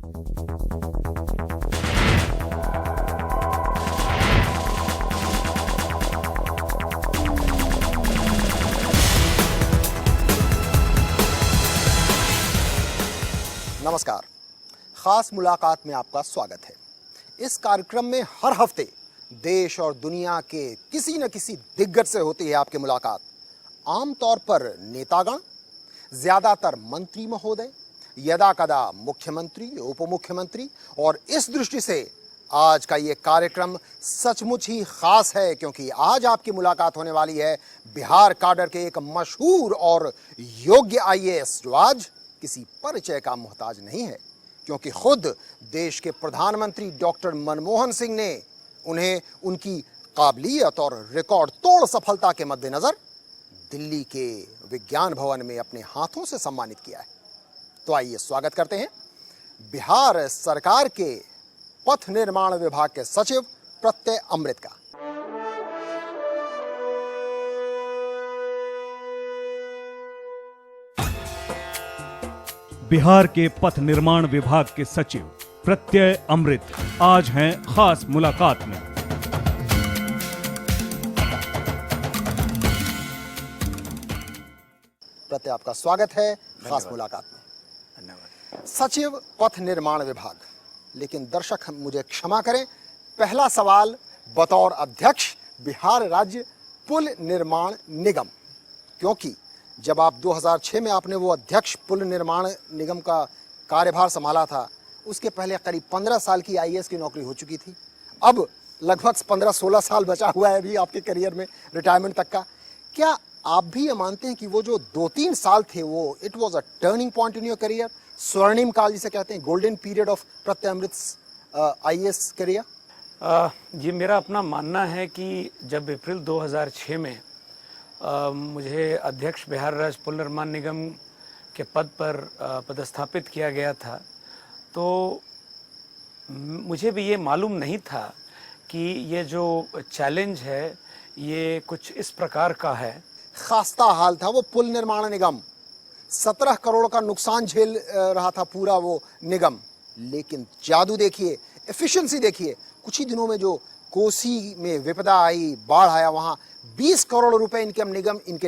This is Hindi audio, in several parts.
नमस्कार, खास मुलाकात में आपका स्वागत है। इस कार्यक्रम में हर हफ्ते देश और दुनिया के किसी न किसी दिग्गज से होती है आपकी मुलाकात। आमतौर पर नेतागण, ज्यादातर मंत्री महोदय, यदाकदा मुख्यमंत्री, उप मुख्यमंत्री, और इस दृष्टि से आज का ये कार्यक्रम सचमुच ही खास है क्योंकि आज आपकी मुलाकात होने वाली है बिहार काडर के एक मशहूर और योग्य आईएएस जो आज किसी परिचय का मोहताज नहीं है क्योंकि खुद देश के प्रधानमंत्री डॉक्टर मनमोहन सिंह ने उन्हें उनकी काबिलियत और रिकॉर्ड तोड़ सफलता के मद्देनजर दिल्ली के विज्ञान भवन में अपने हाथों से सम्मानित किया है। तो आइए स्वागत करते हैं बिहार सरकार के पथ निर्माण विभाग के सचिव प्रत्यय अमृत का। बिहार के पथ निर्माण विभाग के सचिव प्रत्यय अमृत आज हैं खास मुलाकात में। प्रत्यय आपका स्वागत है खास मुलाकात में। धन्यवाद। सचिव पथ निर्माण विभाग, लेकिन दर्शक मुझे क्षमा करें, पहला सवाल बतौर अध्यक्ष बिहार राज्य पुल निर्माण निगम, क्योंकि जब आप 2006 में आपने वो अध्यक्ष पुल निर्माण निगम का कार्यभार संभाला था, उसके पहले करीब 15 साल की आईएएस की नौकरी हो चुकी थी। अब लगभग 15-16 साल बचा हुआ है अभी आपके करियर में रिटायरमेंट तक का। क्या आप भी ये मानते हैं कि वो जो 2-3 साल थे वो it was a turning point in your career, स्वर्णिम काल जिसे कहते हैं, golden period of Pratyaya Amrit IAS career? ये मेरा अपना मानना है कि जब अप्रैल 2006 में मुझे अध्यक्ष बिहार राज्य पुल निर्माण निगम के पद पर पदस्थापित किया गया था, तो मुझे भी ये मालूम नहीं था कि ये जो चैलेंज है ये कुछ इस प्रकार का है। खास्ता हाल था वो पुल निर्माण निगम, 17 करोड़ का नुकसान झेल रहा था पूरा वो निगम, लेकिन जादू देखिए, एफिशिएंसी देखिए। कुछ ही दिनों में जो कोसी में विपदा आई, बाढ़ आया, वहां 20 करोड़ रुपए इनके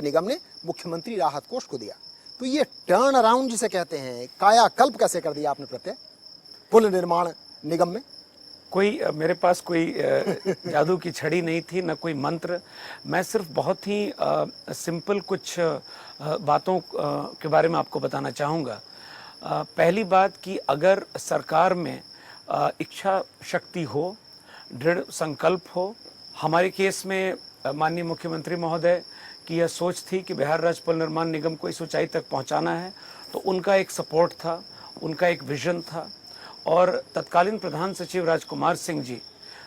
निगम ने मुख्यमंत्री राहत कोष को दिया। तो ये टर्न अराउंड जिसे कहते हैं, कायाकल्प कैसे कर दिया आपने प्रत्यय पुल निर्माण निगम में? मेरे पास कोई जादू की छड़ी नहीं थी, न कोई मंत्र। मैं सिर्फ बहुत ही सिंपल कुछ बातों के बारे में आपको बताना चाहूँगा। पहली बात कि अगर सरकार में इच्छा शक्ति हो, दृढ़ संकल्प हो, हमारे केस में माननीय मुख्यमंत्री महोदय की यह सोच थी कि बिहार राज्य पुल निर्माण निगम को इस ऊंचाई तक पहुंचाना है, तो उनका एक सपोर्ट था, उनका एक विजन था। और तत्कालीन प्रधान सचिव राजकुमार सिंह जी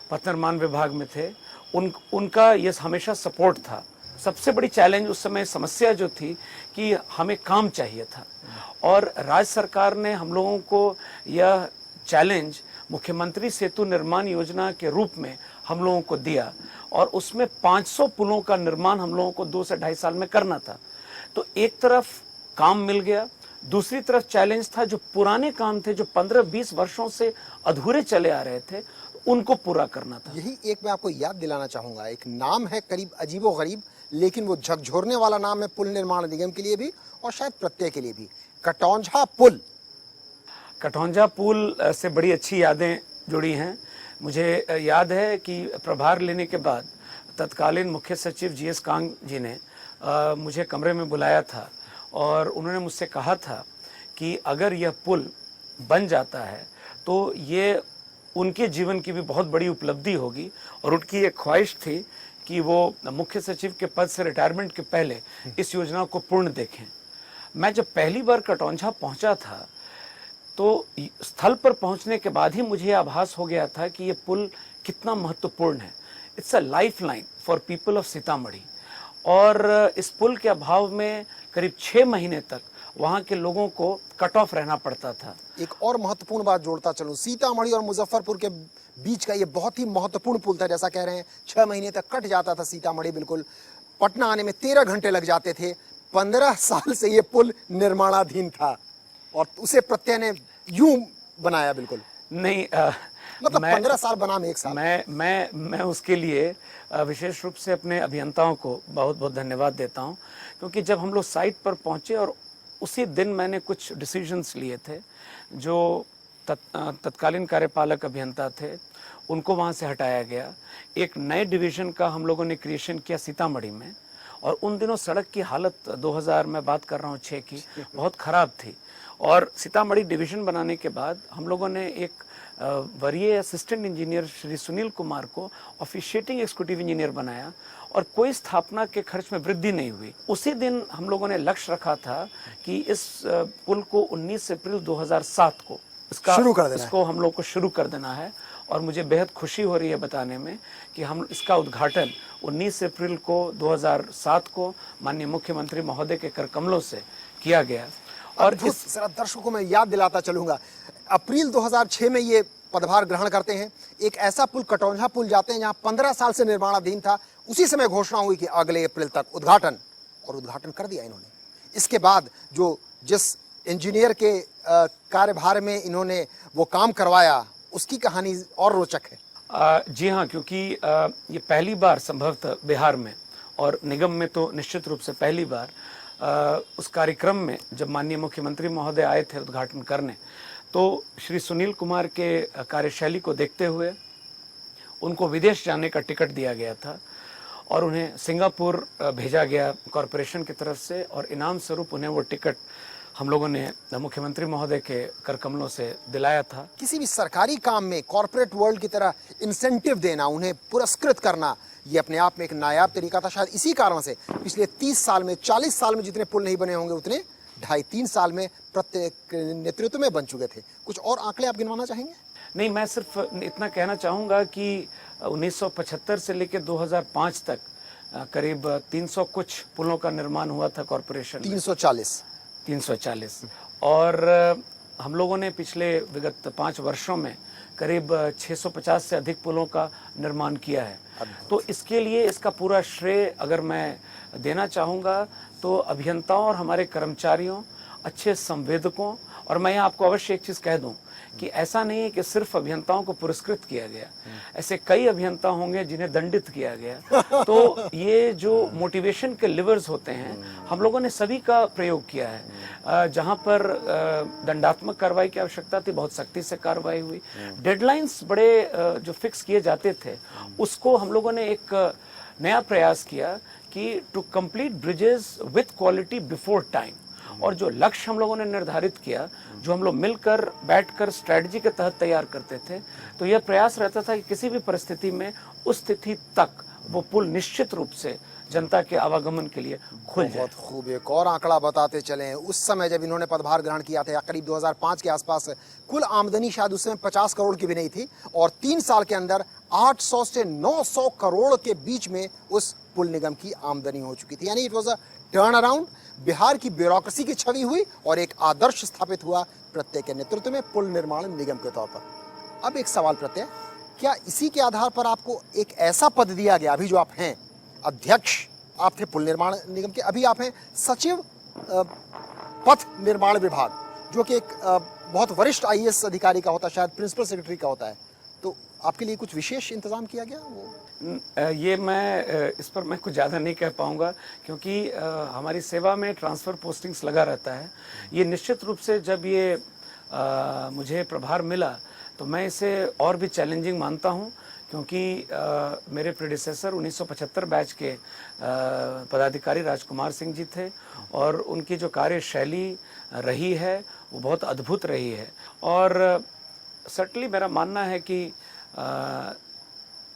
पथ निर्माण विभाग में थे, उनका ये हमेशा सपोर्ट था। सबसे बड़ी चैलेंज उस समय समस्या जो थी कि हमें काम चाहिए था, और राज्य सरकार ने हम लोगों को यह चैलेंज मुख्यमंत्री सेतु निर्माण योजना के रूप में हम लोगों को दिया, और उसमें 500 पुलों का निर्माण हम लोगों को 2 से 2.5 साल में करना था। तो एक तरफ काम मिल गया, दूसरी तरफ चैलेंज था जो पुराने काम थे, जो 15-20 वर्षों से अधूरे चले आ रहे थे, उनको पूरा करना था। यही एक मैं आपको याद दिलाना चाहूंगा, एक नाम है करीब अजीबो गरीब, लेकिन वो झकझोरने वाला नाम है पुल निर्माण निगम के लिए भी और शायद प्रत्यय के लिए भी, कटौंझा पुल। कटौंझा पुल से बड़ी अच्छी यादें जुड़ी हैं। मुझे याद है कि प्रभार लेने के बाद तत्कालीन मुख्य सचिव जीएस कांग जी ने मुझे कमरे में बुलाया था और उन्होंने मुझसे कहा था कि अगर यह पुल बन जाता है तो ये उनके जीवन की भी बहुत बड़ी उपलब्धि होगी, और उनकी एक ख्वाहिश थी कि वो मुख्य सचिव के पद से रिटायरमेंट के पहले इस योजना को पूर्ण देखें। मैं जब पहली बार कटौंझा पहुंचा था तो स्थल पर पहुंचने के बाद ही मुझे आभास हो गया था कि ये पुल कितना महत्वपूर्ण है। It's a lifeline for people of Sitamarhi, और इस पुल के अभाव में करीब 6 महीने तक वहाँ के लोगों को कट ऑफ रहना पड़ता था। एक और महत्वपूर्ण बात जोड़ता चलूं, सीतामढ़ी और मुजफ्फरपुर के बीच का ये बहुत ही महत्वपूर्ण पुल था। जैसा कह रहे हैं 6 महीने तक कट जाता था सीतामढ़ी, बिल्कुल पटना आने में 13 घंटे लग जाते थे। 15 साल से ये पुल निर्माणाधीन था और उसे प्रत्यय ने यूं बनाया बिल्कुल? नहीं, मतलब 15 साल बनाम 1 साल। मैं उसके लिए विशेष रूप से अपने अभियंताओं को बहुत बहुत धन्यवाद देता हूं, क्योंकि जब हम लोग साइट पर पहुंचे और उसी दिन मैंने कुछ डिसीजंस लिए थे, जो तत्कालीन कार्यपालक अभियंता थे उनको वहां से हटाया गया। एक नए डिवीजन का हम लोगों ने क्रिएशन किया सीतामढ़ी में, और उन दिनों सड़क की हालत 2000 में बात कर रहा हूँ 6 की, बहुत ख़राब थी। और सीतामढ़ी डिवीज़न बनाने के बाद हम लोगों ने एक वरीय असिस्टेंट इंजीनियर श्री सुनील कुमार को ऑफिशिएटिंग एग्जीक्यूटिव इंजीनियर बनाया, और कोई स्थापना के खर्च में वृद्धि नहीं हुई। उसी दिन हम लोगों ने लक्ष्य रखा था कि इस पुल को 19 अप्रैल 2007 को इसको हम लोग को शुरू कर देना है। और मुझे बेहद खुशी हो रही है बताने में कि हम इसका उद्घाटन 19 अप्रैल को 2007 को माननीय मुख्यमंत्री महोदय के कर कमलों से किया गया। और इस जरा दर्शकों को मैं याद दिलाता चलूंगा, अप्रैल 2006 में ये पदभार ग्रहण करते हैं। एक ऐसा पुल, कटौंझा पुल जाते हैं, जहां 15 साल से निर्माणाधीन था। उसी समय घोषणा हुई कि अगले अप्रैल तक उद्घाटन, और उद्घाटन कर दिया इन्होंने। इसके बाद जिस इंजीनियर के कार्यभार में इन्होंने वो काम करवाया, उसकी कहानी और रोचक है। जी हाँ, क्योंकि ये पहली बार संभवतः बिहार में, और निगम में तो निश्चित रूप से पहली बार, उस कार्यक्रम में जब माननीय मुख्यमंत्री महोदय आए थे उद्घाटन करने, तो श्री सुनील कुमार के कार्यशैली को देखते हुए उनको विदेश जाने का टिकट दिया गया था, और उन्हें सिंगापुर भेजा गया कॉरपोरेशन की तरफ से, और इनाम स्वरूप उन्हें वो टिकट हम लोगों ने मुख्यमंत्री महोदय के कर कमलों से दिलाया था। किसी भी सरकारी काम में कॉर्पोरेट वर्ल्ड की तरह इंसेंटिव देना, उन्हें पुरस्कृत करना, ये अपने आप में एक नायाब तरीका था। शायद इसी कारण से पिछले 30 साल में, 40 साल में जितने पुल नहीं बने होंगे, उतने 2.5-3 साल में प्रत्येक नेतृत्व में बन चुके थे। कुछ और आंकड़े आप गिनवाना चाहेंगे? नहीं, मैं सिर्फ इतना कहना चाहूँगा कि 1975 से लेकर 2005 तक करीब 300 कुछ पुलों का निर्माण हुआ था कॉरपोरेशन। 340। और हम लोगों ने पिछले विगत 5 वर्षों में करीब 650 से अधिक पुलों का निर्माण किया है। तो इसके लिए इसका पूरा श्रेय अगर मैं देना चाहूँगा तो अभियंताओं और हमारे कर्मचारियों, अच्छे संवेदकों, और मैं यहाँ आपको अवश्य एक चीज़ कह दूँ कि ऐसा नहीं है कि सिर्फ अभियंताओं को पुरस्कृत किया गया, ऐसे कई अभियंता होंगे जिन्हें दंडित किया गया। तो ये जो मोटिवेशन के लिवर्स होते हैं, हम लोगों ने सभी का प्रयोग किया है। जहाँ पर दंडात्मक कार्रवाई की आवश्यकता थी, बहुत सख्ती से कार्रवाई हुई। डेडलाइंस बड़े जो फिक्स किए जाते थे, उसको हम लोगों ने एक नया प्रयास किया कि to complete bridges with quality before time. और जो लक्ष्य हम लोगों ने निर्धारित किया, जो हम लोग मिलकर बैठकर स्ट्रेटजी के तहत तैयार करते थे, तो यह प्रयास रहता था कि किसी भी परिस्थिति में उस तिथि तक वो पुल निश्चित रूप से जनता के आवागमन के लिए खुल जाए। बहुत खूब। एक और आंकड़ा बताते चलें, उस समय जब इन्होंने पदभार ग्रहण किया था, करीब 2005 के आसपास, कुल आमदनी शायद उस समय 50 करोड़ की भी नहीं थी, और 3 साल के अंदर 800 से 900 करोड़ के बीच में उस पुल निगम की आमदनी हो चुकी थी। यानी it was a turn around. Bihar की ब्यूरोक्रेसी की छवि हुई और एक आदर्श स्थापित हुआ प्रत्यय के नेतृत्व में पुल निर्माण निगम के तौर पर। अब एक सवाल प्रत्यय, क्या इसी के आधार पर आपको एक ऐसा पद दिया गया, अभी जो आप हैं अध्यक्ष, आप थे पुल निर्माण निगम के, अभी आप हैं सचिव पथ निर्माण विभाग, जो कि एक बहुत वरिष्ठ IAS अधिकारी का होता है, शायद प्रिंसिपल सेक्रेटरी का होता है, तो आपके लिए कुछ विशेष इंतजाम किया गया? ये मैं इस पर मैं कुछ ज़्यादा नहीं कह पाऊँगा, क्योंकि हमारी सेवा में ट्रांसफ़र पोस्टिंग्स लगा रहता है। ये निश्चित रूप से जब ये मुझे प्रभार मिला तो मैं इसे और भी चैलेंजिंग मानता हूँ, क्योंकि मेरे प्रेडिसेसर 1975 बैच के पदाधिकारी राजकुमार सिंह जी थे, और उनकी जो कार्यशैली रही है वो बहुत अद्भुत रही है। और सर्टनली मेरा मानना है कि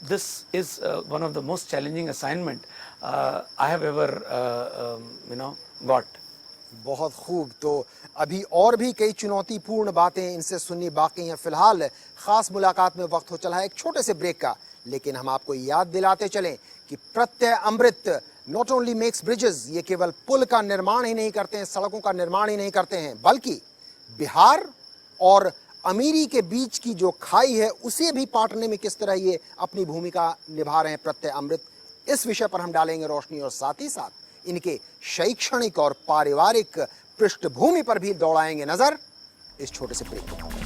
this is one of the most challenging assignment I have ever got. बहुत खूब। तो अभी और भी कई चुनौतीपूर्ण बातें इनसे सुननी बाकी हैं। फिलहाल खास मुलाकात में वक्त हो चला है एक छोटे से ब्रेक का, लेकिन हम आपको याद दिलाते चलें कि प्रत्यय अमृत नॉट ओनली मेक्स ब्रिजेस, ये केवल पुल का निर्माण ही नहीं करते हैं, सड़कों का निर्माण ही नहीं करते हैं, बल्कि बिहार और अमीरी के बीच की जो खाई है उसे भी पाटने में किस तरह ये अपनी भूमिका निभा रहे हैं प्रत्यय अमृत, इस विषय पर हम डालेंगे रोशनी, और साथ ही साथ इनके शैक्षणिक और पारिवारिक पृष्ठभूमि पर भी दौड़ाएंगे नजर इस छोटे से ब्रेक के बाद।